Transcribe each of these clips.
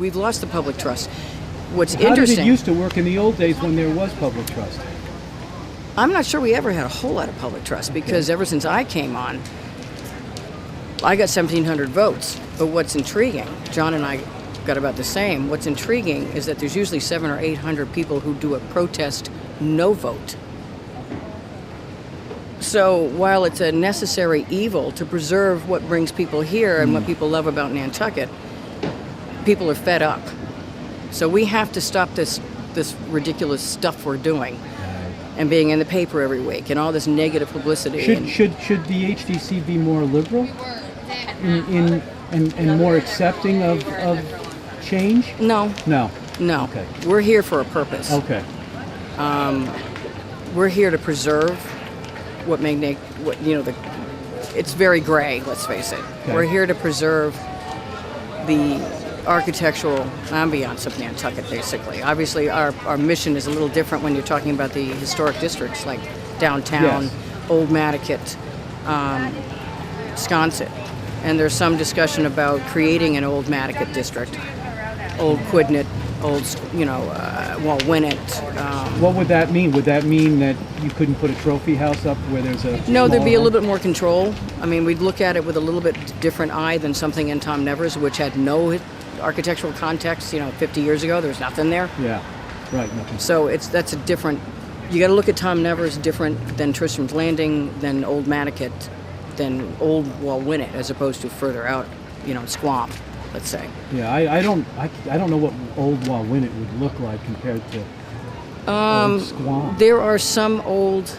we've lost the public trust. What's How interesting... did it used to work in the old days when there was public trust? I'm not sure we ever had a whole lot of public trust because ever since I came on, I got 1,700 votes. But what's intriguing, John and I got about the same. What's intriguing is that there's usually 700 or 800 people who do a protest no vote. So while it's a necessary evil to preserve what brings people here and what people love about Nantucket, people are fed up. So we have to stop this ridiculous stuff we're doing and being in the paper every week and all this negative publicity. Should the HDC be more liberal and more accepting of change? No. No. Okay. We're here for a purpose. Okay. We're here to preserve it's very gray, let's face it. Okay. We're here to preserve the architectural ambiance of Nantucket, basically. Obviously, our mission is a little different when you're talking about the historic districts like downtown, yes. Old Matticat, Sconset. And there's some discussion about creating an Old Matticat district, Old Quidnet, Winnet. What would that mean? Would that mean that you couldn't put a trophy house up where there's a... No, there'd be a little bit more control. I mean, we'd look at it with a little bit different eye than something in Tom Nevers, which had no architectural context. 50 years ago, there's nothing there. Yeah, right, nothing. So that's a different... You got to look at Tom Nevers different than Tristram's Landing, than Old Matticat, than Old Winnet, as opposed to further out, Squam, let's say. Yeah, I don't know what Old Winnet would look like compared to Old Squam. There are some old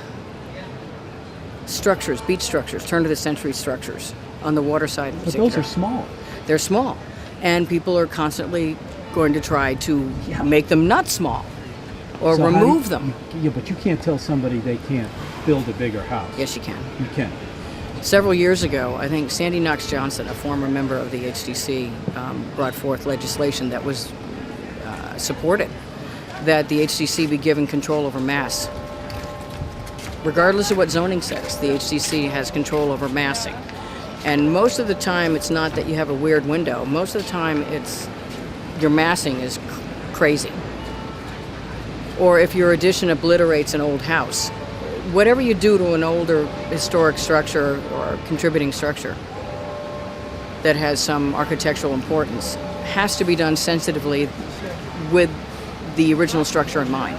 structures, beach structures, turn-of-the-century structures on the water side. But those are small. They're small, and people are constantly going to try to make them not small or So remove them. Yeah, but you can't tell somebody they can't build a bigger house. Yes, you can. You can. Several years ago, I think Sandy Knox Johnson, a former member of the HDC, brought forth legislation that was supported that the HDC be given control over mass. Regardless of what zoning says, the HDC has control over massing. And most of the time, it's not that you have a weird window. Most of the time, it's your massing is crazy. Or if your addition obliterates an old house. Whatever you do to an older historic structure or contributing structure that has some architectural importance has to be done sensitively with the original structure in mind.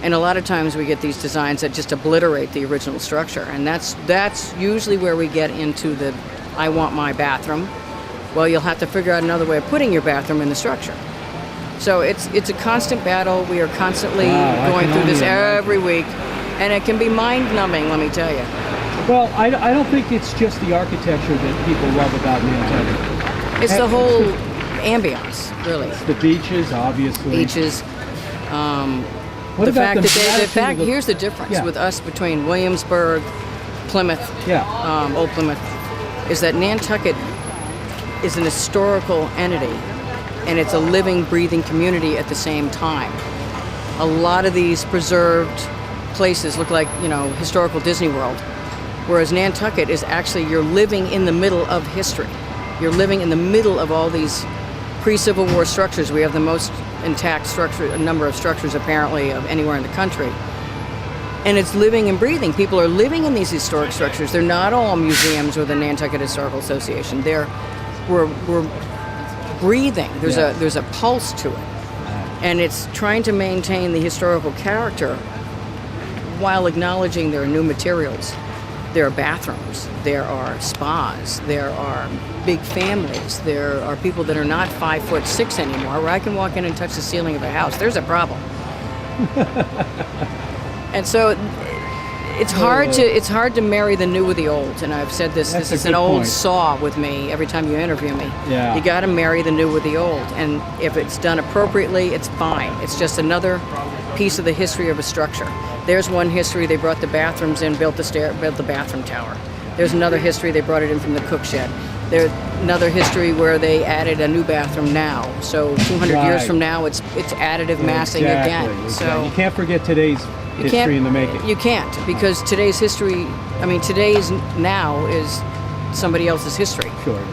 And a lot of times we get these designs that just obliterate the original structure, and that's usually where we get into the I want my bathroom. Well, you'll have to figure out another way of putting your bathroom in the structure. So it's a constant battle. We are constantly going through this every week. And it can be mind-numbing, let me tell you. Well, I don't think it's just the architecture that people love about Nantucket. It's the whole ambiance, really. It's the beaches, obviously. Beaches. What the about fact that here's the difference with us between Williamsburg, Plymouth, Old Plymouth, is that Nantucket is an historical entity, and it's a living, breathing community at the same time. A lot of these preserved places look like, historical Disney World, whereas Nantucket is actually, you're living in the middle of history. You're living in the middle of all these pre-Civil War structures. We have the most intact number of structures apparently of anywhere in the country. And it's living and breathing. People are living in these historic structures. They're not all museums or the Nantucket Historical Association. We're breathing. There's a pulse to it. And it's trying to maintain the historical character while acknowledging there are new materials. There are bathrooms, there are spas, there are big families, there are people that are not 5'6" anymore, where I can walk in and touch the ceiling of a house. There's a problem. And so it's hard to marry the new with the old. And I've said this is an old saw with me every time you interview me. Yeah. You got to marry the new with the old. And if it's done appropriately, it's fine. It's just another piece of the history of a structure. There's one history, they brought the bathrooms in, built the bathroom tower. There's another history, they brought it in from the cook shed. There's another history where they added a new bathroom now. So 200 years from now, it's additive massing again. Exactly. So you can't forget today's history in the making. You can't, because today's now is somebody else's history. Sure it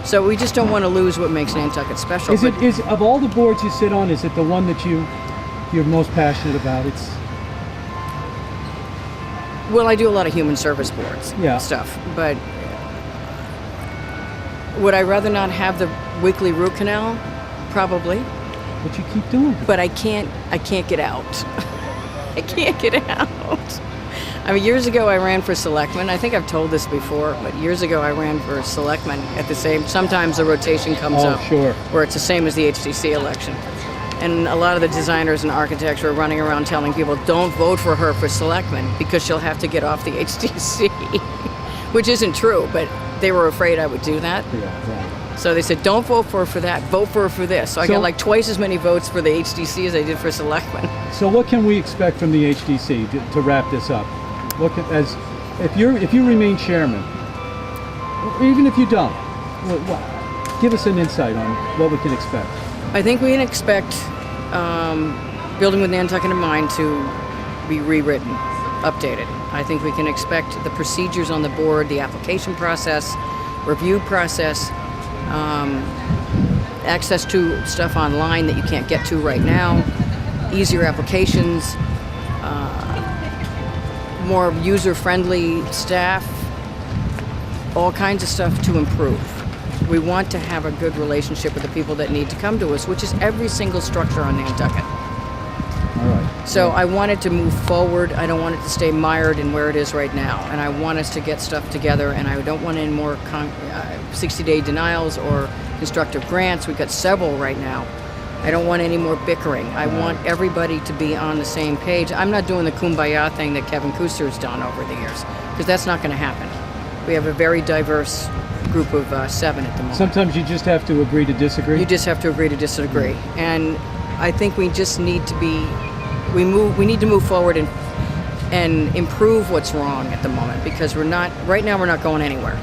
is. So we just don't want to lose what makes Nantucket special. Is of all the boards you sit on, is it the one that you're most passionate about? Well, I do a lot of human service boards stuff, but would I rather not have the weekly root canal? Probably. But you keep doing it. But I can't get out. I can't get out. I mean, years ago I ran for selectman. I think I've told this before, but years ago I ran for selectman at the same. Sometimes the rotation comes up, sure, where it's the same as the HTC election, and a lot of the designers and architects were running around telling people, "Don't vote for her for selectman because she'll have to get off the HTC," which isn't true, but they were afraid I would do that. Yeah, right. So they said, "Don't vote for her for that. Vote for her for this." So I got like twice as many votes for the HTC as I did for selectman. So what can we expect from the HDC to wrap this up? If you remain chairman, or even if you don't, give us an insight on what we can expect. I think we can expect Building with Nantucket in mind to be rewritten, updated. I think we can expect the procedures on the board, the application process, review process, access to stuff online that you can't get to right now, easier applications, more user-friendly staff, all kinds of stuff to improve. We want to have a good relationship with the people that need to come to us, which is every single structure on Nantucket. All right. So I want it to move forward. I don't want it to stay mired in where it is right now. And I want us to get stuff together, and I don't want any more 60-day denials or constructive grants. We've got several right now. I don't want any more bickering. I want everybody to be on the same page. I'm not doing the kumbaya thing that Kevin Kuster's done over the years, because that's not going to happen. We have a very diverse group of 7 at the moment. Sometimes you just have to agree to disagree. You just have to agree to disagree. And I think we just need to we need to move forward and improve what's wrong at the moment, because right now we're not going anywhere.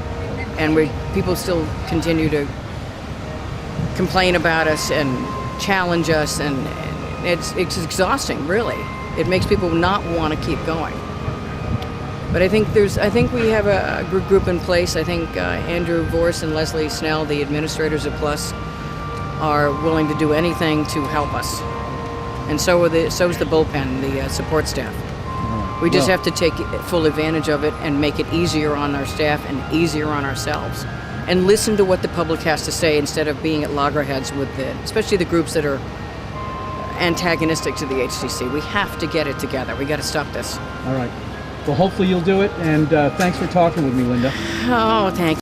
And people still continue to complain about us and challenge us, and it's exhausting, really. It makes people not want to keep going. But I think we have a good group in place. I think Andrew Vorse and Leslie Snell, the administrators at Plus, are willing to do anything to help us. And so is the bullpen, the support staff. We just have to take full advantage of it and make it easier on our staff and easier on ourselves. And listen to what the public has to say instead of being at loggerheads with especially the groups that are antagonistic to the HTC. We have to get it together. We got to stop this. All right. Well, hopefully you'll do it, and thanks for talking with me, Linda. Oh, thank you.